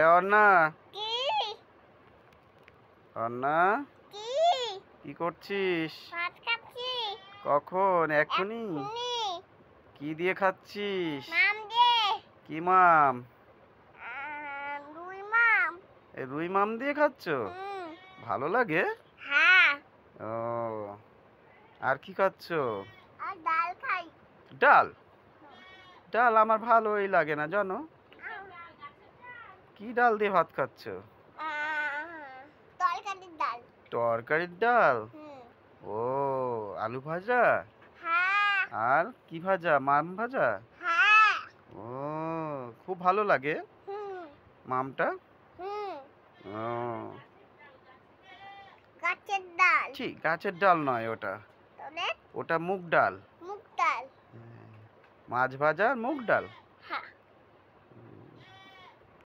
এ অন্না, কি অন্না, কি কি করছিস? ভাত খাচ্ছি কখন? এখনই? এক্ষুনি কি দিয়ে খাচ্ছিস? মাম দে কি মাম? রুই মাম রুই মাম দিয়ে খাচ্ছ? হুম ভালো লাগে? হ্যাঁ ও, আর কি খাচ্ছ? আর ডাল খাই ডাল? ডাল আমার ভালোই লাগে না জানো। কি ডাল দিয়ে ভাত খাচ্ছ? তরকারির ডাল তরকারির ডাল? হুম ও, আলু ভাজা? হ্যাঁ আর কি ভাজা? মাম ভাজা? হ্যাঁ ও, খুব ভালো লাগে হুম মামটা। হুম ও, গাছের ডাল ছি, গাছের ডাল নয় ওটা। তবে ওটা মুগ ডাল। মুগ ডাল মাছ ভাজা আর মুগ ডাল।